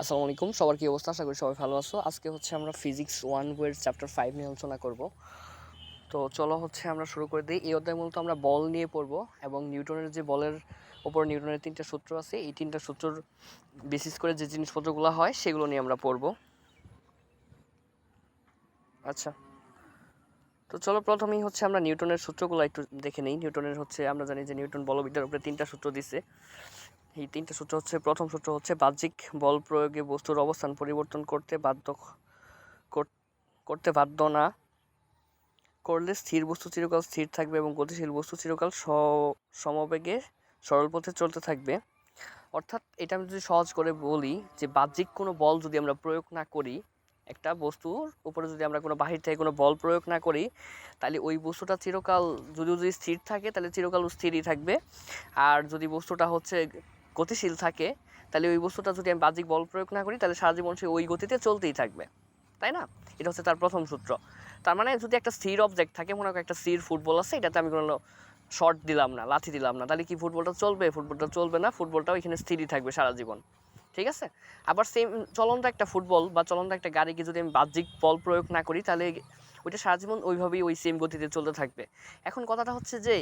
আসসালামু আলাইকুম, সবার কি অবস্থা? আশা করি সবাই ভালো আছো। আজকে আমরা ফিজিক্স 1 বইয়ের চ্যাপ্টার 5 নিয়ে আলোচনা করব। তো চলো আমরা শুরু করে দিই। এই অধ্যায় মূলত আমরা বল নিয়ে পড়বো এবং নিউটনের যে বলের ওপর নিউটনের 3টা সূত্র আছে, এই 3টা সূত্রর বেসিস করে যে জিনিসপত্রগুলো হয় সেগুলো নিয়ে আমরা পড়বো। আচ্ছা, তো চলো প্রথমেই আমরা নিউটনের সূত্রগুলো একটু দেখে নিই। নিউটনের আমরা জানি যে নিউটন বলবিদ্যার উপরে 3টা সূত্র দিছে। এই 3টা সূত্র প্রথম সূত্র বাহ্যিক বল প্রয়োগে বস্তুর অবস্থান পরিবর্তন করতে বাধ্য না করলে স্থির বস্তু চিরকাল স্থির থাকবে এবং গতিশীল বস্তু চিরকাল সমবেগে সরল পথে চলতে থাকবে। অর্থাৎ এটা আমি যদি সহজ করে বলি যে বাহ্যিক কোনো বল যদি আমরা প্রয়োগ না করি, একটা বস্তুর উপরে যদি আমরা কোনো বাহির থেকে কোনো বল প্রয়োগ না করি, তাহলে ওই বস্তুটা চিরকাল যদি স্থির থাকে তাহলে চিরকাল স্থিরই থাকবে। আর যদি বস্তুটা গতিশীল থাকে, তাহলে ওই বস্তুটা যদি আমি বাহ্যিক বল প্রয়োগ না করি তাহলে সারা জীবন সে ওই গতিতে চলতেই থাকবে, তাই না? এটা তার প্রথম সূত্র। তার মানে যদি একটা স্থির অবজেক্ট থাকে, মনে করো একটা স্থির ফুটবল আছে, এটাতে আমি কোনো শট দিলাম না, লাথি দিলাম না, তাহলে কি ফুটবলটা চলবে? ফুটবলটা চলবে না, ফুটবলটাও এখানে স্থিরই থাকবে সারা জীবন, ঠিক আছে? আবার সেম চলন্ত একটা ফুটবল বা চলন্ত একটা গাড়িকে যদি আমি বাহ্যিক বল প্রয়োগ না করি, তাহলে ওইটা সারা জীবন ওইভাবেই ওই সেম গতিতে চলতে থাকবে। এখন কথাটা যে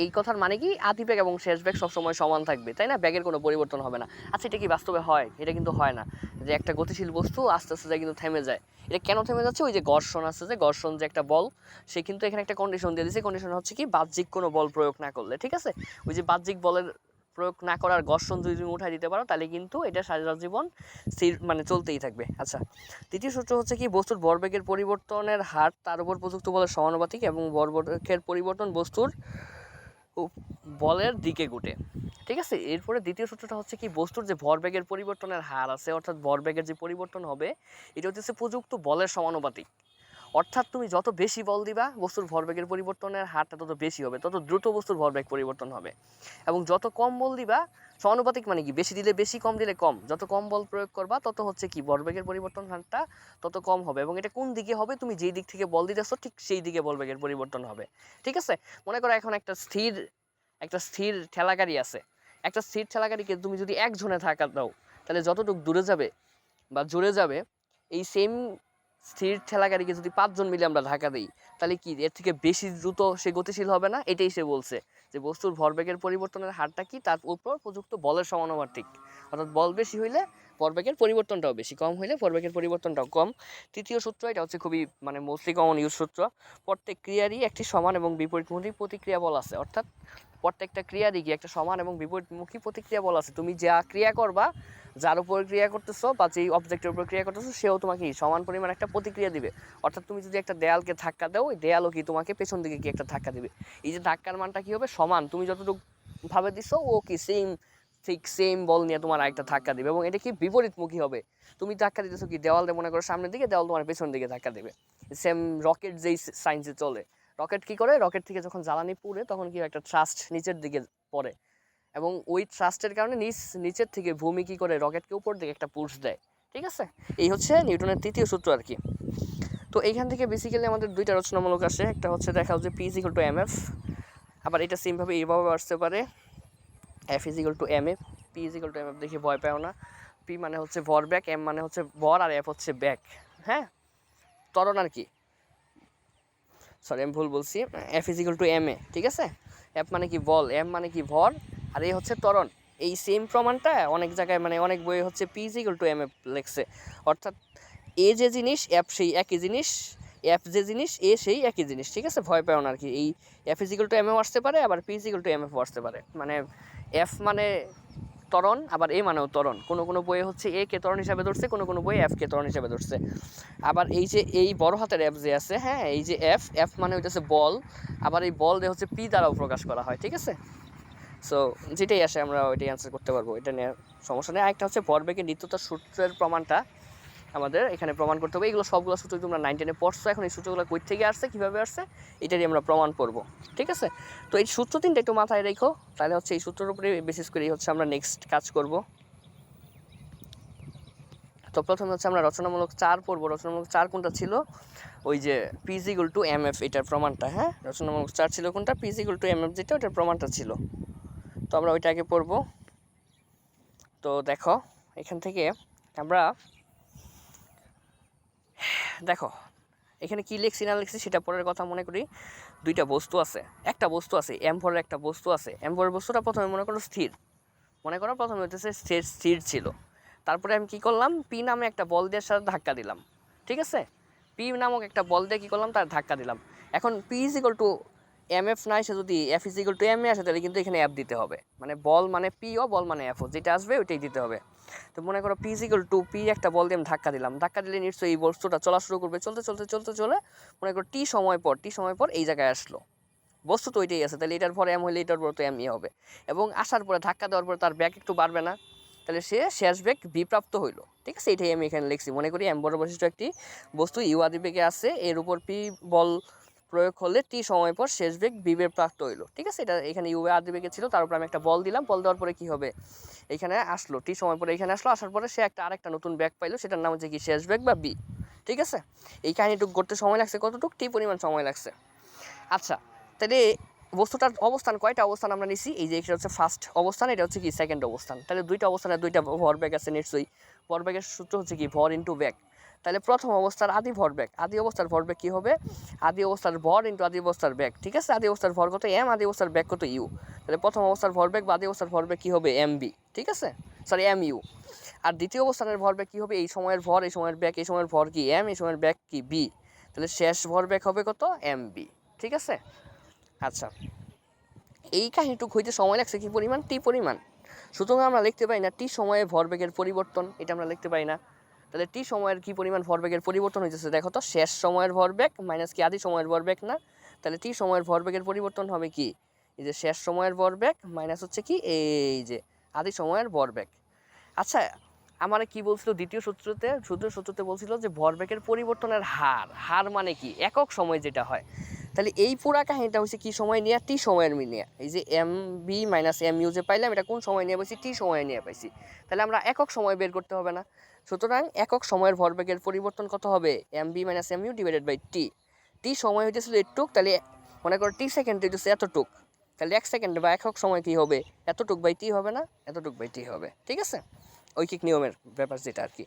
এই কথার মানে কি, আদি ব্যাগ এবং শেষ ব্যাগ সবসময় সমান থাকবে, তাই না? ব্যাগের কোনো পরিবর্তন হবে না। আচ্ছা, এটা কি বাস্তবে হয়? এটা কিন্তু হয় না। যে একটা গতিশীল বস্তু আস্তে আস্তে কিন্তু থেমে যায়। এটা কেন থেমে যাচ্ছে? ওই যে ঘর্ষণ আছে, যে ঘর্ষণ যে একটা বল, সে কিন্তু এখানে একটা কন্ডিশন দিয়ে দিয়েছে। কন্ডিশন কি, বাহ্যিক কোনো বল প্রয়োগ না করলে, ঠিক আছে? ওই যে বাহ্যিক বলের প্রয়োগ না করার ঘর্ষণ যদি তুমি উঠাই দিতে পারো, তাহলে কিন্তু এটা সারা জীবন স্থির চলতেই থাকবে। আচ্ছা, তৃতীয় সূত্র কি, বস্তুর ভরবেগের পরিবর্তনের হার তার উপর প্রযুক্ত বলের সমানুপাতিক এবং ভরবেগের পরিবর্তন বস্তুর বলের দিকে ঘটে, ঠিক আছে? এরপরে দ্বিতীয় সূত্রটা কি, বস্তুর যে ভরবেগের পরিবর্তনের হার আছে, অর্থাৎ ভরবেগের যে পরিবর্তন হবে, এটা প্রযুক্ত বলের সমানুপাতিক। অর্থাৎ তুমি যত বেশি বল দিবা, বস্তুর ভরবেগের পরিবর্তনের হারটা তত বেশি হবে, তত দ্রুত বস্তুর ভরবেগ পরিবর্তন হবে। এবং যত কম বল দিবা, সমানুপাতিক মানে কি, বেশি দিলে বেশি, কম দিলে কম, যত কম বল প্রয়োগ করবা তত কি, ভরবেগের পরিবর্তন হারটা তত কম হবে। এবং এটা কোন দিকে হবে? তুমি যেই দিক থেকে বল দিতেছো ঠিক সেই দিকে ভরবেগের পরিবর্তন হবে, ঠিক আছে? মনে করো এখন একটা স্থির ঠেলাগাড়ি আছে। একটা স্থির ঠেলাগাড়িকে তুমি যদি এক ঝনে ধাক্কা দাও, তাহলে যতটুকু দূরে যাবে বা জোরে যাবে, এই সেম স্থির ঠেলাগাড়িকে যদি 5 জন মিলে আমরা ধাক্কা দিই, তাহলে কি এর থেকে বেশি দ্রুত সে গতিশীল হবে না? এটাই সে বলছে, যে বস্তুর ভরবেগের পরিবর্তনের হারটা কি, তার উপর প্রযুক্ত বলের সমানুপাতিক। অর্থাৎ বল বেশি হইলে ভরবেগের পরিবর্তনটাও বেশি, কম হইলে ভরবেগের পরিবর্তনটাও কম। তৃতীয় সূত্র, এটা খুবই মোস্টলি কমন ইউজ সূত্র। প্রত্যেক ক্রিয়ারই একটি সমান এবং বিপরীতমুখী প্রতিক্রিয়া বল আছে। অর্থাৎ প্রত্যেকটা ক্রিয়ারই কি একটা সমান এবং বিপরীতমুখী প্রতিক্রিয়া বল আছে। তুমি যা ক্রিয়া করবা, যার উপর ক্রিয়া করতেছো বা যেই অবজেক্টের উপর ক্রিয়া করতেছো, সেও তোমাকে সমান পরিমাণ একটা প্রতিক্রিয়া দিবে। অর্থাৎ তুমি যদি একটা দেয়ালকে ধাক্কা দাও, ওই দেয়ালও কি তোমাকে পেছন দিকে কি একটা ধাক্কা দিবে। এই যে ধাক্কার মানটা কি হবে, সমান। তুমি যতটুকু ভাবে দিছো, ও কি ঠিক সেম বল নিয়ে তোমার আরেকটা ধাক্কা দিবে, এবং এটা কি বিপরীতমুখী হবে। তুমি ধাক্কা দিতেছো কি দেওয়াল, মনে করো সামনের দিকে, দেওয়াল তোমার পেছন দিকে ধাক্কা দেবে। সেম রকেট যেই সাইন্সে চলে, রকেট কি করে, রকেট থেকে যখন জ্বালানি পুড়ে তখন কি একটা থ্রাস্ট নিচের দিকে পড়ে, এবং ওই থ্রাস্টের কারণে নিচের থেকে ভূমি কি করে, রকেটকে উপর দিকে একটা পুশ দেয়, ঠিক আছে? এই নিউটনের তৃতীয় সূত্র আর কি। তো এইখান থেকে বেসিক্যালি আমাদের দুইটা রচনামূলক আসে। একটা দেখা যে P is equal to M F, আবার এটা সেমভাবে এইভাবে আসতে পারে, F is equal to M F. P is equal to M F দেখে ভয় পাও না। পি মানে ভরবেগ, এম মানে ভর, আর এফ ব্যাক, হ্যাঁ, ত্বরণ আর কি। সরি, আমি ভুল বলছি। F is equal to M A, ঠিক আছে? এফ মানে কি বল, এম মানে কি ভর, আর এ ত্বরণ। এই সেম প্রমাণটা অনেক জায়গায় অনেক বইয়ে P is equal to M F লেখছে। অর্থাৎ এ যে জিনিস, এফ সেই একই জিনিস, এফ যে জিনিস, এ সেই একই জিনিস, ঠিক আছে? ভয় পাও না আর কি। এই F is equal to M F আসতে পারে, আবার P is equal to M F আসতে পারে। এফ মানে ত্বরণ, আবার এ মানেও ত্বরণ। কোনো কোনো বইয়ে এ কে ত্বরণ হিসাবে ধরছে, কোনো কোনো বইয়ে এফ কে ত্বরণ হিসাবে ধরছে। আবার এই যে এই বড় হাতের এফ যে আছে, হ্যাঁ, এই যে এফ, এফ মানে হইতেছে বল, আবার এই বল দিয়ে পি দ্বারাও প্রকাশ করা হয়, ঠিক আছে? সো যেটাই আসে আমরা ওইটাই অ্যান্সার করতে পারবো, এটা নিয়ে সমস্যা নেই। আরেকটা ভরবেগের নিত্যতার সূত্রের প্রমাণটা আমাদের এখানে প্রমাণ করতে হবে। এগুলো সবগুলো সূত্র তোমরা 9 10-এ পড়ছো। এখন এই সূত্রগুলো কই থেকে আসছে, কীভাবে আসছে, এটারই আমরা প্রমাণ করব, ঠিক আছে? তো এই সূত্র তিনটা একটু মাথায় রেখো, তাহলে এই সূত্রের উপরে বেসিস করে আমরা নেক্সট কাজ করব। তো প্রথমে আমরা রচনামূলক 4 পড়বো। রচনামূলক 4 কোনটা ছিল? ওই যে P is equal to M F, এটার প্রমাণটা। হ্যাঁ, রচনামূলক 4 ছিল কোনটা? P is equal to M F, যেটা ওটার প্রমাণটা ছিল। তো আমরা ওইটা আগে পড়বো। তো দেখো, এখান থেকে আমরা দেখো এখানে কি লিখছি না লিখছি সেটা পরের কথা, মনে করি দুইটা বস্তু আছে, একটা বস্তু আছে এম ভরের একটা বস্তু আছে। এম ভরের বস্তুটা প্রথমে মনে করো স্থির, মনে করো প্রথমে হইতেছে স্থির ছিল। তারপরে আমি কি করলাম, পি নামে একটা বল দিয়ে সাথে ধাক্কা দিলাম, ঠিক আছে। পি নামক একটা বল দিয়ে কী করলাম, তার ধাক্কা দিলাম। এখন P is equal to M F না এসে যদি F is equal to M A আসে, তাহলে কিন্তু এখানে এফ দিতে হবে, মানে বল মানে পি ও বল মানে এফ ও, যেটা আসবে ওইটাই দিতে হবে। তো মনে করো P is equal two P একটা বল দিয়ে আমি ধাক্কা দিলাম, ধাক্কা দিলে নিশ্চয়ই এই বস্তুটা চলা শুরু করবে, চলতে চলতে চলতে চলে মনে করো টি সময় পর এই জায়গায় আসলো, বস্তু তো ওইটাই আছে, তাহলে এটার পরে এম হলে এটার পর তো এমই হবে। এবং আসার পরে ধাক্কা দেওয়ার পরে তার ব্যাক একটু বাড়বে না, তাহলে সে শেষ বেগ বিপ্রাপ্ত হইলো, ঠিক আছে। এটাই আমি এখানে লিখছি। মনে করি এম বড় বৈশিষ্ট্য একটি বস্তু ইউ আদি বেগে আছে, এর উপর পি বল প্রয়োগ করলে টি সময় পর শেষ বেগ বিবের প্রাপ্ত হইলো, ঠিক আছে। এটা এখানে ইউ আদি বেগে ছিল, তার উপর আমি একটা বল দিলাম, বল দেওয়ার পরে কি হবে, এখানে আসলো টি সময় পরে এখানে আসলো, আসার পরে সে একটা আরেকটা নতুন ব্যাগ পাইলো, সেটার নাম হচ্ছে কি শেষ বেগ বা বি, ঠিক আছে। এই কাহিনীটুকু করতে সময় লাগছে কতটুকু, টি পরিমাণ সময় লাগছে। আচ্ছা, তাহলে বস্তুটার অবস্থান কয়টা অবস্থান আমরা নিছি, এই যে এটা হচ্ছে ফার্স্ট অবস্থান, এটা হচ্ছে কি সেকেন্ড অবস্থান, তাহলে দুইটা অবস্থানে দুইটা ভরবেগ আছে নিশ্চয়ই। ভরবেগের সূত্র হচ্ছে কি ভর ইন্টু বেগ, তাহলে প্রথম অবস্থার আদি ভরবেগ, আদি অবস্থার ভরবেগ কি হবে, আদি অবস্থার ভর ইন্টু আদি অবস্থার বেগ, ঠিক আছে। আদি অবস্থার ভর কত এম, আদি অবস্থার বেগ কত ইউ, তাহলে প্রথম অবস্থার ভরবেগ বা আদি অবস্থার ভরবেগ কি হবে এম বি, ঠিক আছে, সরি এম ইউ। আর দ্বিতীয় অবস্থানের ভরবেগ কি হবে, এই সময়ের ভর এই সময়ের বেগ, এই সময়ের ভর কি এম, এই সময়ের বেগ কি বি, তাহলে শেষ ভরবেগ হবে কত এম বি, ঠিক আছে। আচ্ছা, এই কাহিনীটুকু হইতে সময় লাগছে কি পরিমাণ, টি পরিমাণ। সুতরাং আমরা লিখতে পারি না টি সময়ে ভরবেগের পরিবর্তন, এটা আমরা লিখতে পারি না। তাহলে টি সময়ের কি পরিমাণ ভরবেগের পরিবর্তন হইতেছে, দেখো তো শেষ সময়ের ভরবেগ মাইনাস কি আদি সময়ের ভরবেগ না, তাহলে টি সময়ের ভরবেগের পরিবর্তন হবে কি, এই যে শেষ সময়ের ভরবেগ মাইনাস হচ্ছে কি এই যে আদি সময়ের ভরবেগ। আচ্ছা, আমার কি বলছিল দ্বিতীয় সূত্রতে বলছিল যে ভরবেগের পরিবর্তনের হার, হার মানে কি একক সময় যেটা হয়। তাহলে এই পুরা কাহিনীটা হচ্ছে কি সময় নিয়ে, টি সময়ের নিয়ে। এই যে M B minus M U যে পাইলাম, এটা কোন সময় নিয়ে পাইছি, টি সময় নিয়ে পাইছি। তাহলে আমরা একক সময় বের করতে হবে না, সুতরাং একক সময়ের ভরবেগের পরিবর্তন কত হবে, M B minus M U divided by T. T সময় হইতেছিল এটুক, তাহলে মনে করো টি সেকেন্ড হইতেছে এতটুক, তাহলে এক সেকেন্ড বা একক সময় কী হবে, এতটুক বাই টি হবে না, এতটুক বাই টি হবে, ঠিক আছে। ঐকিক নিয়মের ব্যাপার যেটা আর কি।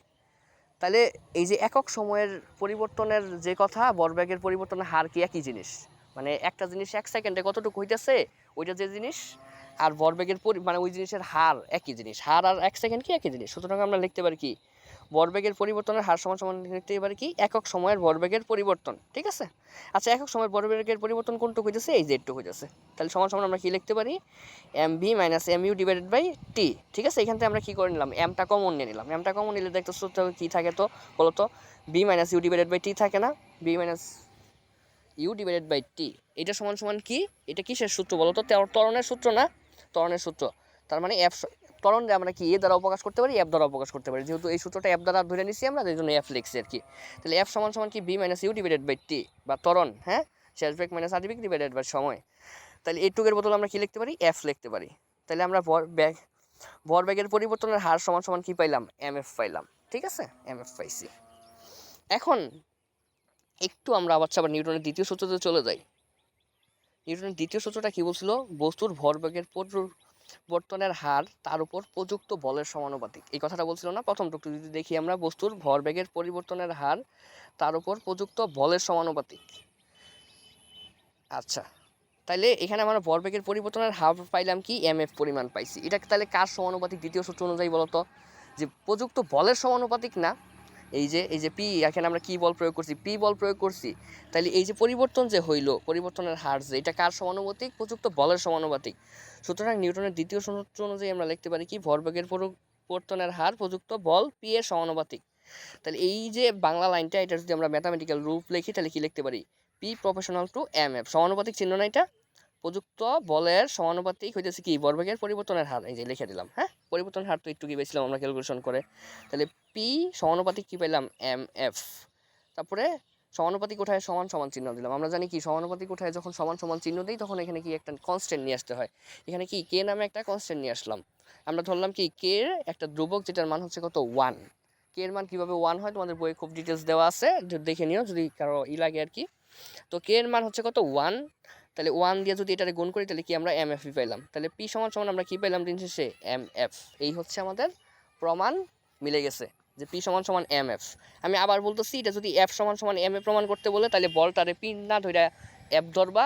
তাহলে এই যে একক সময়ের পরিবর্তনের যে কথা, ভরবেগের পরিবর্তনের হার কি একই জিনিস, মানে একটা জিনিস এক সেকেন্ডে কতটুকু হইতেছে ওইটা যে জিনিস, আর ভরবেগের মানে ওই জিনিসের হার একই জিনিস, হার আর এক সেকেন্ড কি একই জিনিস। সুতরাং আমরা লিখতে পারি কি ভরবেগের পরিবর্তনের হার সমান সমান লিখতে পারি কি একক সময়ের ভরবেগের পরিবর্তন, ঠিক আছে। আচ্ছা, একক সময়ের ভরবেগের পরিবর্তন কোনটুকু হইতেছে, এই যে একটু হইতেছে, তাহলে সমান সমান আমরা কি লিখতে পারি M B minus M U divided by T, ঠিক আছে। এখান থেকে আমরা কী করে নিলাম, এমটা কমন নিয়ে নিলাম, এমটা কমন নিলে দেখতে সূত্র কী থাকে তো বলো তো, B minus U divided by T থাকে না, B minus U divided by T, এটা সমান সমান কি, এটা কিসের সূত্র বলো তো, ত্বরণের সূত্র না, ত্বরণের সূত্র। তার মানে এফ ত্বরণ আমরা কি এ দ্বারাও প্রকাশ করতে পারি, এফ দ্বারাও প্রকাশ করতে পারি, যেহেতু এই সূত্রটা এফ দ্বারা ধরে নিচ্ছি আমরা, এই জন্য এফ লিখছি আর কি। তাহলে এফ সমান সমান কি B minus U divided by T, বা ত্বরণ, হ্যাঁ, শেষ বেগ মাইনাস আদি বেগ ডিভাইডেড বাই সময়। তাহলে এইটুকের বদলে আমরা কি লিখতে পারি, এফ লিখতে পারি। তাহলে আমরা ভরবেগের পরিবর্তনের হার সমান সমান কি পাইলাম, এম এফ পাইলাম, ঠিক আছে, এম এফ পাইছি। এখন একটু আমরা আবার নিউটনের দ্বিতীয় সূত্রতে চলে যাই। নিউটনের দ্বিতীয় সূত্রটা কি বলছিল, বস্তুর ভরবেগের পরিবর্তনের হার তার উপর প্রযুক্ত বলের সমানুপাতিক, এই কথাটা বলছিল না প্রথমটুকু, যদি দেখি আমরা বস্তুর ভরবেগের পরিবর্তনের হার তার উপর প্রযুক্ত বলের সমানুপাতিক। আচ্ছা, তাইলে এখানে আমরা ভরবেগের পরিবর্তনের হার পাইলাম কি এম এফ পরিমাণ পাইছি, এটা তাহলে কার সমানুপাতিক, দ্বিতীয় সূত্র অনুযায়ী বলতো, যে প্রযুক্ত বলের সমানুপাতিক না, এই যে পি, এখানে আমরা কি বল প্রয়োগ করছি, পি বল প্রয়োগ করছি, তাহলে এই যে পরিবর্তন যে হইলো, পরিবর্তনের হার যে, এটা কার সমানুপাতিক, প্রযুক্ত বলের সমানুপাতিক। সুতরাং নিউটনের দ্বিতীয় সূত্র অনুযায়ী আমরা লিখতে পারি কি ভরবেগের পরিবর্তনের হার প্রযুক্ত বল পি এর সমানুপাতিক। তাহলে এই যে বাংলা লাইনটা, এটা যদি আমরা ম্যাথামেটিক্যাল রূপ লিখি, তাহলে কি লিখতে পারি, P proportional to M F, সমানুপাতিক চিহ্ন না, এটা প্রযুক্ত বলের সমানুপাতিক হইতেছে কি ভরবেগের পরিবর্তনের হার, এই যে লিখে দিলাম, হ্যাঁ, পরিবর্তনের হার তো একটু কি পেয়েছিলাম আমরা ক্যালকুলেশন করে। তাহলে পি সমানুপাতিক কি পেলাম এম এফ, তারপরে সমানুপাতিক কোঠায় সমান সমান চিহ্ন দিলাম, আমরা জানি কি সমানুপাতিক কোঠায় যখন সমান সমান চিহ্ন দিই তখন এখানে কি একটা কনস্ট্যান্ট নিয়ে আসতে হয়, এখানে কি কে নামে একটা কনস্ট্যান্ট নিয়ে আসলাম, আমরা ধরলাম কি কে এর একটা ধ্রুবক যেটার মান হচ্ছে কত ওয়ান, কে এর মান কীভাবে ওয়ান হয় তোমাদের বইয়ে খুব ডিটেলস দেওয়া আছে, দেখে নিও যদি কারো লাগে আর কি। তো কে এর মান হচ্ছে কত ওয়ান, তাহলে ওয়ান দিয়ে যদি এটারে গুণ করি তাহলে কি আমরা এম এফ পাইলাম, তাহলে পি সমান সমান আমরা কি পাইলাম দিন শেষে এম এফ, এই হচ্ছে আমাদের প্রমাণ মিলে গেছে যে পি সমান সমান এম এফ। আমি আবার বলতেছি, এটা যদি এফ সমান সমান এম এ প্রমাণ করতে বলে তাহলে বলটারে পি না ধইরা এফ ধরবা,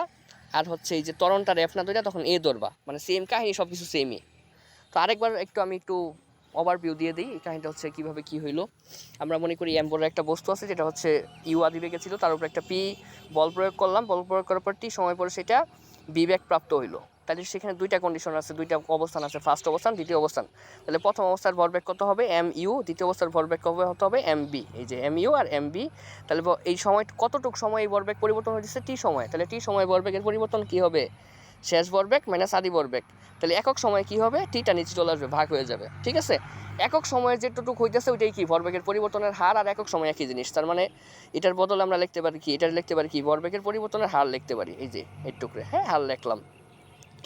আর হচ্ছে এই যে ত্বরণটারে এফ না ধইরা তখন এ ধরবা, মানে সেম কাহিনী, সব কিছু সেমই। তো আরেকবার আমি একটু ওভারভিউ দিয়ে দিই এই কাহিনীটা হচ্ছে কীভাবে কী হইলো। আমরা মনে করি এম বড় একটা বস্তু আছে যেটা হচ্ছে ইউ আদিবেগে ছিল, তার উপর একটা পি বল প্রয়োগ করলাম, বল প্রয়োগ করার পর টি সময় পরে সেটা বিবেগ প্রাপ্ত হইলো। তাহলে সেখানে দুইটা কন্ডিশন আছে, দুইটা অবস্থান আছে, ফার্স্ট অবস্থান, দ্বিতীয় অবস্থান। তাহলে প্রথম অবস্থার ভরবেগ কত হবে এম ইউ, দ্বিতীয় অবস্থার ভরবেগ কত হবে এম বি। এই যে এম ইউ আর এম বি, তাহলে এই সময় কতটুকু সময় এই ভরবেগ পরিবর্তন হয়েছে টি সময়, তাহলে টি সময় ভরবেগের পরিবর্তন কী হবে শেষ ভরবেগ মাইনাস আদি ভরবেগ। তাহলে একক সময় কী হবে টিটা নিচে চলে আসবে, ভাগ হয়ে যাবে। ঠিক আছে, একক সময়ের যেটুকু হইতেছে ওইটাই কি ভরবেগের পরিবর্তনের হার, আর একক সময় একই জিনিস। তার মানে এটার বদলে আমরা লিখতে পারি কি, এটার লিখতে পারি কি ভরবেগের পরিবর্তনের হার লিখতে পারি, এই যে এইটুকরে, হ্যাঁ হার লিখলাম।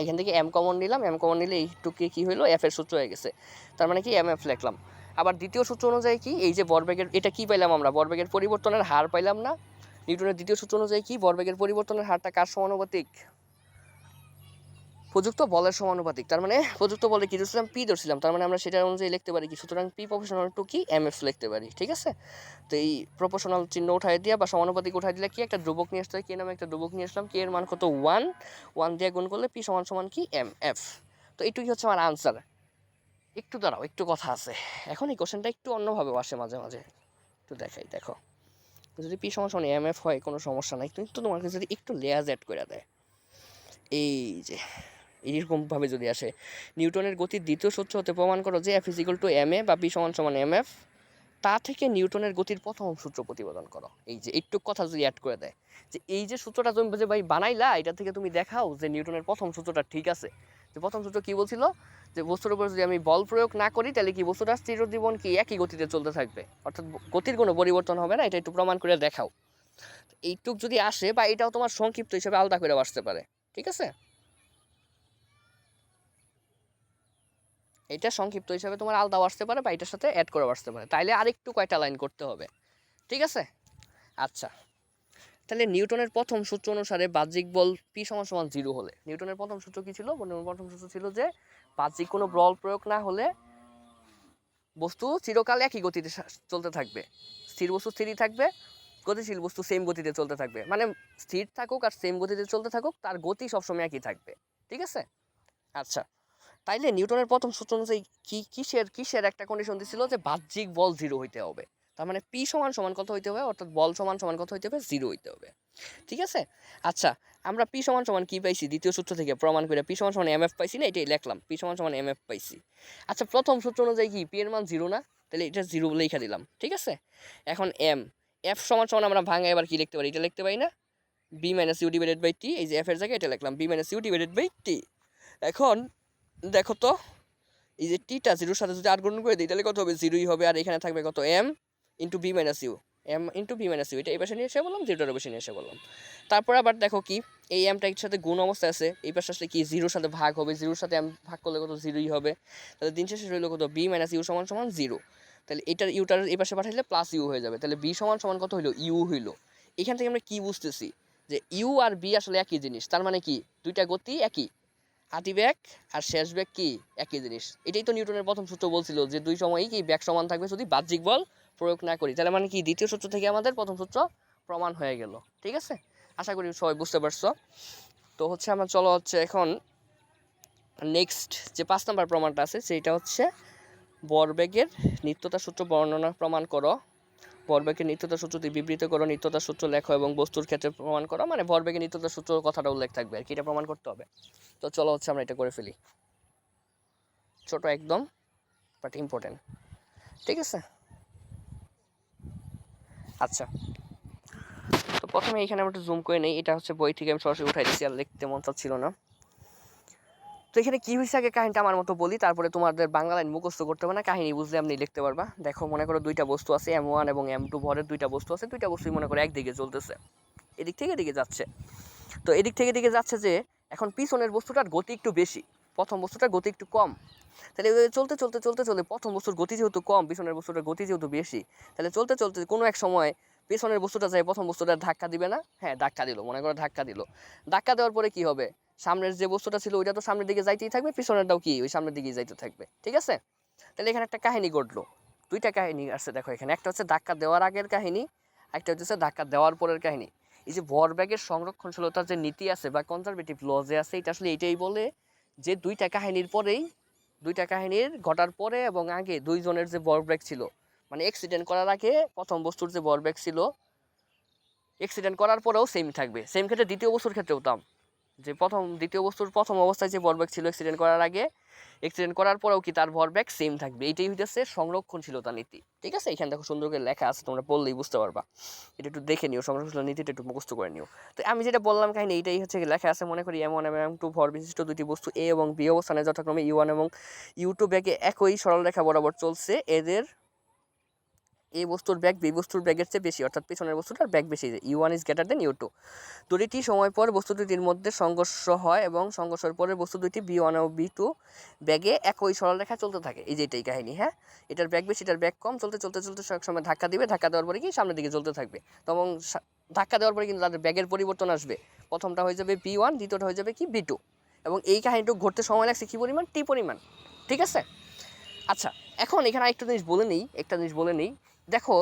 এখান থেকে এম কমন নিলাম, এম কমন নিলে এইটুকু কী হইলো এফ এর সূত্র হয়ে গেছে, তার মানে কি এম এফ লিখলাম। আবার দ্বিতীয় সূত্র অনুযায়ী কি, এই যে ভরবেগের এটা কি পাইলাম আমরা, ভরবেগের পরিবর্তনের হার পাইলাম না। নিউটনের দ্বিতীয় সূত্র অনুযায়ী কি ভরবেগের পরিবর্তনের হারটা কার সমানুপাতিক, প্রযুক্ত বলের সমানুপাতিক। তার মানে প্রযুক্ত বলে কি ধরছিলাম পি ধরছিলাম, তার মানে আমরা সেটা অনুযায়ী লিখতে পারি কি, সুতরাং পি প্রপোর্শনাল টু কি এম এফ লিখতে পারি। ঠিক আছে, তো এই প্রপোর্শনাল চিহ্ন উঠাই দিয়া বা সমানুপাতিক উঠাই দিলে কি একটা ধ্রুবক নিয়ে আসতে হয়, কে নামে একটা ধ্রুবক নিয়ে আসলাম, কে এর মান কত 1, 1 দিয়ে গুণ করলে পি সমান সমান কি এম এফ। তো এইটুকুই হচ্ছে আমার আনসার। একটু দাঁড়াও, একটু কথা আছে, এখন এই কোশ্চেনটা একটু অন্যভাবে আসে মাঝে মাঝে, একটু দেখাই। দেখো, যদি পি সমান সমান এম এফ হয় কোনো সমস্যা নাই, কিন্তু তোমাকে যদি একটু লেয়াজ অ্যাড করে দেয়, এই যে এইরকমভাবে যদি আসে, নিউটনের গতির দ্বিতীয় সূত্র হতে প্রমাণ করো যে এফ ইজিক্যাল টু এম এ বা পি সমান সমান এম এফ, তা থেকে নিউটনের গতির প্রথম সূত্র প্রতিপাদন করো। এই যে একটু কথা যদি অ্যাড করে দেয় যে এই যে সূত্রটা তুমি যে ভাই বানাইলা, এটা থেকে তুমি দেখাও যে নিউটনের প্রথম সূত্রটা ঠিক আছে। যে প্রথম সূত্র কি বলছিল, যে বস্তুর উপর যদি আমি বল প্রয়োগ না করি তাহলে কি বস্তুটা চিরজীবন কি একই গতিতে চলতে থাকবে, অর্থাৎ গতির কোনো পরিবর্তন হবে না, এটা একটু প্রমাণ করে দেখাও। এইটুক যদি আসে, বা এটাও তোমার সংক্ষিপ্ত হিসেবে আলাদা করে আসতে পারে। ঠিক আছে, এটা সংক্ষিপ্ত হিসাবে তোমার আলাদাও আসতে পারে বা এটার সাথে অ্যাড করে আসতে পারে, তাইলে আরেকটু কয়টা লাইন করতে হবে। ঠিক আছে, আচ্ছা, তাহলে নিউটনের প্রথম সূত্র অনুসারে বাহ্যিক বল পি সমান সমান 0 হলে, নিউটনের প্রথম সূত্র কি ছিল, প্রথম সূত্র ছিল যে বাহ্যিক কোনো বল প্রয়োগ না হলে বস্তু চিরকাল একই গতিতে চলতে থাকবে, স্থির বস্তু স্থিরই থাকবে, গতিশীল বস্তু সেম গতিতে চলতে থাকবে, মানে স্থির থাকুক আর সেম গতিতে চলতে থাকুক, তার গতি সবসময় একই থাকবে। ঠিক আছে, আচ্ছা, তাইলে নিউটনের প্রথম সূত্র অনুযায়ী কিসের একটা কন্ডিশন দিছিল যে বাহ্যিক বল 0 হইতে হবে, তার মানে পি সমান সমান কত হইতে হবে, অর্থাৎ বল সমান সমান কত হইতে হবে 0 হইতে হবে। ঠিক আছে, আচ্ছা, আমরা পি সমান সমান কি পাইছি দ্বিতীয় সূত্র থেকে প্রমাণ করে, পি সমান সমান এম এফ পাইছি না, এটাই লিখলাম, পি সমান সমান এম এফ পাইছি। আচ্ছা, প্রথম সূত্র অনুযায়ী কি পি এর মান 0 না, তাহলে এটা 0 লিখে দিলাম। ঠিক আছে, এখন এম এফ সমান সমান আমরা ভাঙা এবার কি লিখতে পারি, এটা লিখতে পারি না, B minus U divided by T, এই যে এফ এর জায়গায় এটা লিখলাম B minus U divided by T. এখন দেখো তো, এই যে টিটা 0-র সাথে যদি আর গুণ করে দিই তাহলে কত হবে, 0ই হবে, আর এখানে থাকবে কত M into B minus U, M into B minus U, এটা এই পাশে নিয়ে এসে বললাম, 0টার পাশে নিয়ে এসে বললাম। তারপরে আবার দেখো কি, এই এমটা এর সাথে গুণ অবস্থায় আছে, এই পাশে আসলে কি 0-র সাথে ভাগ হবে, 0-র সাথে এম ভাগ করলে কত 0ই হবে, তাহলে দিন শেষে রইল কত বি মাইনাস ইউ সমান সমান 0। তাহলে এটার ইউটার এই পাশে পাঠাইলে প্লাস ইউ হয়ে যাবে, তাহলে বি সমান সমান কত হইলো, ইউ হইলো। এখান থেকে আমরা কি বুঝতেছি, যে ইউ আর বি আসলে একই জিনিস, তার মানে কি দুইটা গতি একই, আদি বেগ আর শেষ বেগ কি একই জিনিস। এটাই তো নিউটনের প্রথম সূত্র বলছিল যে দুই সময়ই কি বেগ সমান থাকবে যদি বাহ্যিক বল প্রয়োগ না করি, তাহলে মানে কি দ্বিতীয় সূত্র থেকে আমাদের প্রথম সূত্র প্রমাণ হয়ে গেল। ঠিক আছে, আশা করি সবাই বুঝতে পারছো। তো হচ্ছে আমরা চলো হচ্ছে এখন নেক্সট যে 5 নম্বর প্রমাণটা আছে সেইটা হচ্ছে ভরবেগের নিত্যতার সূত্র বর্ণনা প্রমাণ করো। ভরবেগের নিত্যতার সূত্র দিয়ে বিবৃত করো, নিত্যতার সূত্র লেখো এবং বস্তুর ক্ষেত্রে প্রমাণ করো, মানে ভরবেগের নিত্যতার সূত্র কথাটা উল্লেখ থাকবে আর কি, এটা প্রমাণ করতে হবে। তো চলো হচ্ছে আমরা এটা করে ফেলি, ছোট একদম বাট ইম্পর্টেন্ট। ঠিক আছে, আচ্ছা, তো প্রথমে এখানে আমরা একটু জুম করে নেই, এটা হচ্ছে বই থেকে আমি সরাসরি উঠাই দিচ্ছি, আর লিখতে মন চাচ্ছিল না। তো এখানে কী হয়েছে আগে কাহিনীটা আমার মতো বলি, তারপরে তোমাদের বাংলা লাইন মুখস্থ করতে হবে না, কাহিনী বুঝলে আপনি লিখতে পারবা। দেখো, মনে করো দুইটা বস্তু আছে, M1 এবং M2 ভরের দুইটা বস্তু আছে, দুইটা বস্তুই মনে করো একদিকে চলতেছে, এদিক থেকে এদিকে যাচ্ছে। তো এদিক থেকে এদিকে যাচ্ছে যে এখন পিছনের বস্তুটার গতি একটু বেশি, প্রথম বস্তুটার গতি একটু কম, তাহলে চলতে চলতে চলতে চলতে প্রথম বস্তুর গতি যেহেতু কম, পিছনের বস্তুটার গতি যেহেতু বেশি, তাহলে চলতে চলতে কোনো এক সময় পেছনের বস্তুটা যায় প্রথম বস্তুটা ধাক্কা দিবে না, হ্যাঁ ধাক্কা দিল, মনে করো ধাক্কা দিল, ধাক্কা দেওয়ার পরে কি হবে, সামনের যে বস্তুটা ছিল ওইটা তো সামনের দিকে যাইতেই থাকবে, পিছনেরটাও কি ওই সামনের দিকেই যাইতে থাকবে। ঠিক আছে, তাহলে এখানে একটা কাহিনী ঘটলো, দুইটা কাহিনী আছে দেখো এখানে, একটা হচ্ছে ধাক্কা দেওয়ার আগের কাহিনী, একটা হচ্ছে ধাক্কা দেওয়ার পরের কাহিনী। এই যে ভরবেগের সংরক্ষণশীলতার যে নীতি আছে বা কনজারভেটিভ ল যে আছে, এটা আসলে এটাই বলে যে দুইটা কাহিনীর পরেই, দুইটা কাহিনীর ঘটার পরে এবং আগে দুইজনের যে ভরবেগ ছিল, মানে অ্যাক্সিডেন্ট করার আগে প্রথম বস্তুর যে ভরবেগ ছিল, অ্যাক্সিডেন্ট করার পরেও সেম থাকবে। সেম ক্ষেত্রে দ্বিতীয় বস্তুর ক্ষেত্রেও তাম, যে দ্বিতীয় বস্তুর প্রথম অবস্থায় যে ভরবেগ ছিল অ্যাক্সিডেন্ট করার আগে, অ্যাক্সিডেন্ট করার পরেও কি তার ভরবেগ সেম থাকবে। এইটাই হইতেছে সংরক্ষণশীলতা নীতি। ঠিক আছে, এখানে দেখো সুন্দর করে লেখা আছে, তোমরা পড়লেই বুঝতে পারবা। এটা একটু দেখে নিও, সংরক্ষণশীলতা নীতিটা একটু মুখস্থ করে নিও। তো আমি যেটা বললাম কাহিনী, এইটাই হচ্ছে লেখা আছে। মনে করি M1 এবং M2 ভর বিশিষ্ট দুটি বস্তু এ এবং বি অবস্থানে যথাক্রমে U1 এবং U2 বেগে একই সরলরেখা বরাবর চলছে। এদের এই বস্তুর ব্যাগ বি বস্তুর ব্যাগের চেয়ে বেশি, অর্থাৎ পিছনের বস্তুটার ব্যাগ বেশি, U1 is greater than U2। দুটি সময় পর বস্তু দুটির মধ্যে সংঘর্ষ হয় এবং সংঘর্ষের পরে বস্তু দুটি B1 ও B2 ব্যাগে একই সরলরেখা চলতে থাকে। এই যে এটাই কাহিনী। হ্যাঁ, এটার ব্যাগ বেশি, এটার ব্যাগ কম, চলতে চলতে চলতে এক সময় ধাক্কা দিবে, ধাক্কা দেওয়ার পরে কি সামনের দিকে চলতে থাকবে। তখন ধাক্কা দেওয়ার পরে কিন্তু তাদের ব্যাগের পরিবর্তন আসবে, প্রথমটা হয়ে যাবে B1, দ্বিতীয়টা হয়ে যাবে কি B2। এবং এই কাহিনীটুকু ঘটতে সময় লাগছে কি পরিমাণ, T পরিমাণ। ঠিক আছে, আচ্ছা এখন এখানে একটা জিনিস বলে নেই, দেখো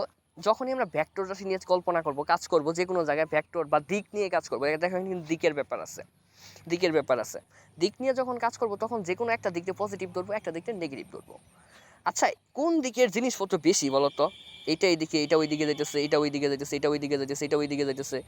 যখনই আমরা ভেক্টর রাশি নিয়ে কল্পনা করব, কাজ করব, যে কোনো জায়গায় ভেক্টর বা দিক নিয়ে কাজ করবো, দেখো কিন্তু দিকের ব্যাপার আছে, দিক নিয়ে যখন কাজ করব তখন যে কোনো একটা দিককে পজিটিভ ধরবো, একটা দিককে নেগেটিভ ধরবো। আচ্ছা, কোন দিকের জিনিসপত্র বেশি বলো তো? এইটা এইদিকে, এটা ওই দিকে যাইতেছে, এটা ওই দিকে যাইতেছে, এটা ওই দিকে যাইতেছে, এটা ওই দিকে যাইতেছে,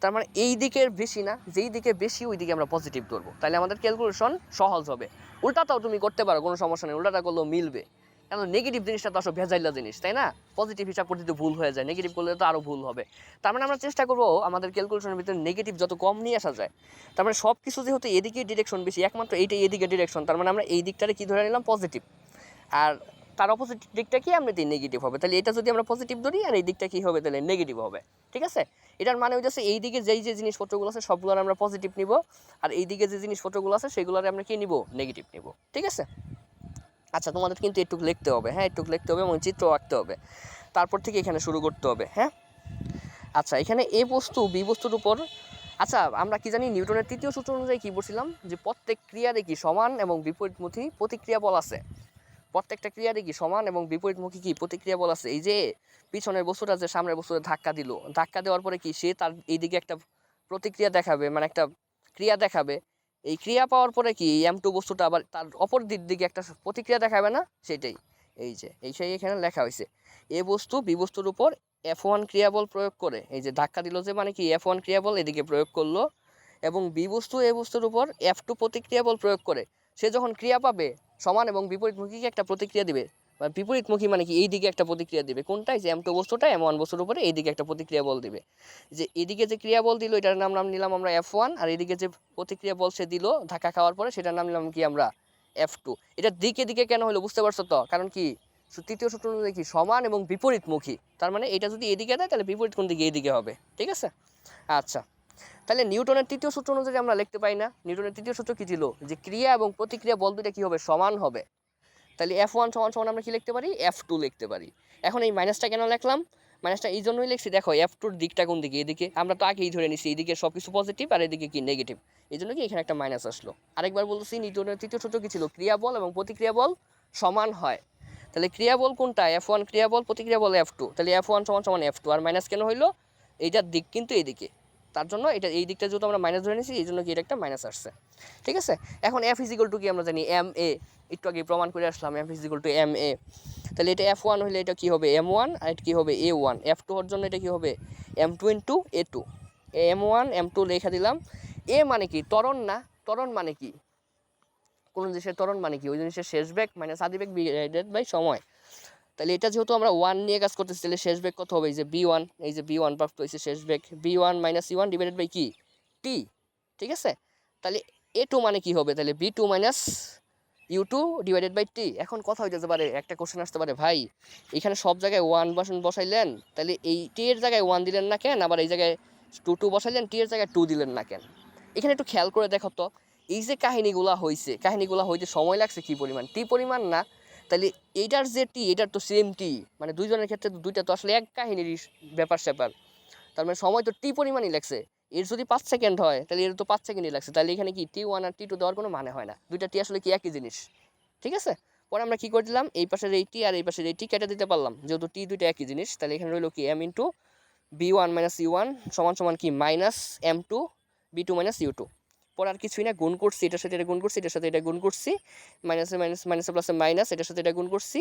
তার মানে এই দিকের বেশি না, যেই দিকে বেশি ওই দিকে আমরা পজিটিভ ধরবো। তাহলে আমাদের ক্যালকুলেশন সহজ হবে। উল্টাটাও তুমি করতে পারো, কোনো সমস্যা নেই, উল্টাটা করলেও মিলবে। কারণ নেগেটিভ জিনিসটা তো আসলে ভেজাইলা জিনিস, তাই না? পজিটিভ হিসাব করতে তো ভুল হয়ে যায়, নেগেটিভ করলে তো আরও ভুল হবে। তার মানে আমরা চেষ্টা করবো আমাদের ক্যালকুলেশনের ভিতরে নেগেটিভ যত কম নিয়ে আসা যায়। তার মানে সব কিছু যেহেতু এদিকে ডিরেকশন বেশি, একমাত্র এইটাই এদিকে ডিরেকশন, তার মানে আমরা এই দিকটারে কি ধরে নিলাম, পজিটিভ। আর তার অপোজিট দিকটা কি, আমরা দিই নেগেটিভ হবে। তাহলে এটা যদি আমরা পজিটিভ ধরি, আর এই দিকটা কি হবে, তাহলে নেগেটিভ হবে। ঠিক আছে, এটার মানে হচ্ছে এই দিকে যেই যে জিনিসপত্রগুলো আছে সবগুলোর আমরা পজিটিভ নিব, আর এই দিকে যে জিনিসপত্রগুলো আছে সেগুলোর আমরা কি নিব, নেগেটিভ নিব। ঠিক আছে, আচ্ছা তোমাদের কিন্তু একটু লিখতে হবে, হ্যাঁ একটু লিখতে হবে এবং চিত্র আঁকতে হবে, তারপর থেকে এখানে শুরু করতে হবে। হ্যাঁ, আচ্ছা এখানে এ বস্তু বি বস্তুর উপর, আচ্ছা আমরা কি জানি নিউটনের তৃতীয় সূত্র অনুযায়ী কি বলছিলাম, যে প্রত্যেক ক্রিয়ারই কি সমান এবং বিপরীতমুখী প্রতিক্রিয়া বল আছে। প্রত্যেকটা ক্রিয়ারই কি সমান এবং বিপরীতমুখী কি প্রতিক্রিয়া বল আছে। এই যে পিছনের বস্তুটা যে সামনের বস্তুটা ধাক্কা দিল, ধাক্কা দেওয়ার পরে কি সে তার এইদিকে একটা প্রতিক্রিয়া দেখাবে, মানে একটা ক্রিয়া দেখাবে। এই ক্রিয়া পাওয়ার পরে কি M2 বস্তুটা আবার তার অপর দিকে একটা প্রতিক্রিয়া দেখাবে না, সেটাই এই যে সেই এখানে লেখা হয়েছে। এ বস্তু বি বস্তুর উপর F1 ক্রিয়াবল প্রয়োগ করে, এই যে ধাক্কা দিল যে মানে কি F1 ক্রিয়াবল এদিকে প্রয়োগ করলো, এবং বি বস্তু এ বস্তুর উপর F2 প্রতিক্রিয়া বল প্রয়োগ করে। সে যখন ক্রিয়া পাবে সমান এবং বিপরীতমুখী একটা প্রতিক্রিয়া দিবে, বা বিপরীতমুখী মানে কি এই দিকে একটা প্রতিক্রিয়া দিবে, কোনটাই যে M2 বস্তুটা M1 বস্তুর উপরে এই দিকে একটা প্রতিক্রিয়া বল দিবে। যে এদিকে যে ক্রিয়া বল দিল এটার নাম নিলাম আমরা F1, আর এদিকে যে প্রতিক্রিয়া বল সে দিল ধাক্কা খাওয়ার পরে সেটার নাম নিলাম কি আমরা F2। এটা দিকে দিকে কেন হলো বুঝতে পারছো তো? কারণ কি তৃতীয় সূত্র অনুযায়ী কি সমান এবং বিপরীতমুখী, তার মানে এটা যদি এদিকে দেয় তাহলে বিপরীত কোন দিকে এইদিকে হবে। ঠিক আছে, আচ্ছা তাহলে নিউটনের তৃতীয় সূত্র অনুযায়ী আমরা লিখতে পাই না, নিউটনের তৃতীয় সূত্র কি ছিল, যে ক্রিয়া এবং প্রতিক্রিয়া বল দুইটা কি হবে, সমান হবে। তাহলে F1 সমান সমান আমরা কি লিখতে পারি, F2 লিখতে পারি। এখন এই মাইনাসটা কেন লিখলাম, মাইনাসটা এই জন্যই লিখছি, দেখো F2-র দিকটা কোন দিকে, এদিকে আমরা তো আগেই ধরে নিছি এদিকে সব কিছু পজিটিভ আর এদিকে কি নেগেটিভ, এই জন্য কি এখানে একটা মাইনাস আসলো। আরেকবার বলছি, নিউটনের তৃতীয় সূত্র কি ছিল, ক্রিয়া বল এবং প্রতিক্রিয়া বল সমান হয়। তাহলে ক্রিয়া বল কোনটা, F1 ক্রিয়া বল, প্রতিক্রিয়া বল F2, তাহলে F1 সমান সমান F2, আর মাইনাস কেন হইলো, এইটার দিক কিন্তু এইদিকে, তার জন্য এটা এই দিকটা যেহেতু আমরা মাইনাস ধরে নিয়েছি এই জন্য কি এটা একটা মাইনাস আসছে। ঠিক আছে, এখন F ইজ ইকুয়াল টু কি আমরা জানি MA, একটু আগে প্রমাণ করে আসলাম F is equal two MA। তাহলে এটা F1 হলে এটা কি হবে M1, আর এটা কি হবে A1। F2 হওয়ার জন্য এটা কি হবে M2 into A2। M1 M2 লেখা দিলাম। A মানে কি ত্বরণ, না ত্বরণ মানে কি, কোন জিনিসের ত্বরণ মানে কি, ওই জিনিসের শেষ বেগ মাইনাস আদি বেগ ডিভাইডেড বাই সময়। তাহলে এটা যেহেতু আমরা 1 নিয়ে কাজ করতেছি, তাহলে শেষ বেগ কত হবে, এই যে B1, এই যে B1 প্রাপ্ত হয়েছে শেষ বেগ B1 মাইনাস C1 ডিভাইডেড বাই কি T। ঠিক আছে, তাহলে A2 মানে কি হবে, তাহলে B2 minus U2 divided by T। এখন কথা হইতে পারে, একটা কোশ্চেন আসতে পারে, ভাই এখানে সব জায়গায় 1 বসাইলেন, তাহলে এই T এর জায়গায় 1 দিলেন না কেন, আবার এই জায়গায় 2 বসাইলেন, T এর জায়গায় 2 দিলেন না কেন? এখানে একটু খেয়াল করে দেখো তো, এই যে কাহিনীগুলো হইতে সময় লাগছে কি পরিমাণ, T পরিমাণ না? তাহলে এইটার যে টি, এটার তো সেম টি, মানে দুইজনের ক্ষেত্রে দুইটা তো আসলে এক কাহিনীর ব্যাপার স্যাপার, তার মানে সময় তো টি পরিমাণই লাগছে। এর যদি 5 সেকেন্ড হয় তাহলে এর তো 5 সেকেন্ডই লাগছে, তাহলে এখানে কি T1 আর T2 দেওয়ার কোনো মানে হয় না, দুইটা টি আসলে কি একই জিনিস। ঠিক আছে, পরে আমরা কি করে দিলাম, এই পাশের এই টি আর এই পাশের এই টি কেটে দিতে পারলাম, যেহেতু টি দুইটা একই জিনিস। তাহলে এখানে রইল কি এম ইন্টু b1 মাইনাস ইউ1 সমান সমান কি মাইনাস m2 b2 মাইনাস ইউ2। পরে আর কিছুই না, গুণ করছি, এটার সাথে এটা গুণ করছি, এটার সাথে এটা গুণ করছি, মাইনাসে মাইনাস মাইনাসে প্লাসে মাইনাস, এটার সাথে এটা গুণ করছি,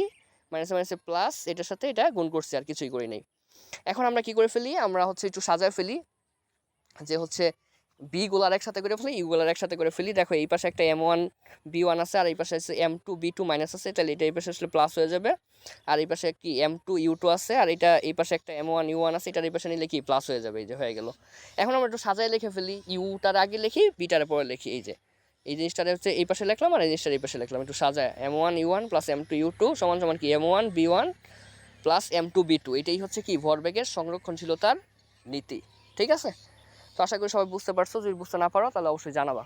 মাইনাসে মাইনাসে প্লাস, এটার সাথে এটা গুণ করছি, আর কিছুই করি নাই। এখন আমরা কি করে ফেলি, আমরা হচ্ছে একটু সাজায় ফেলি, যে হচ্ছে বি গুলার একসাথে করে ফেলি, ইউ গুলার একসাথে করে ফেলি। দেখো এই পাশে একটা m1 b1 আছে, আর এই পাশে আছে m2 b2 মাইনাস আছে, তাহলে এটা এই পাশে আসলে প্লাস হয়ে যাবে। আর এই পাশে কি m2 u2 আছে, আর এটা এই পাশে একটা m1 u1 আছে, এটার এই পাশে নিলে কি প্লাস হয়ে যাবে। এই যে হয়ে গেল। এখন আমরা একটু সাজায় লিখে ফেলি, ইউটার আগে লিখি, বিটার পরে লিখি। এই যে এই জিনিসটা হচ্ছে এই পাশে লিখলাম, আর এই জিনিসটা এই পাশে লিখলাম, একটু সাজায় m1 u1 plus m2 u2 সমান সমান কি m1 b1 plus m2 b2। এটাই হচ্ছে কি ভরবেগের সংরক্ষণশীলতার নীতি। ঠিক আছে, তো আশা করি সবাই বুঝতে পারছো। যদি বুঝতে না পারো তাহলে অবশ্যই জানাবা।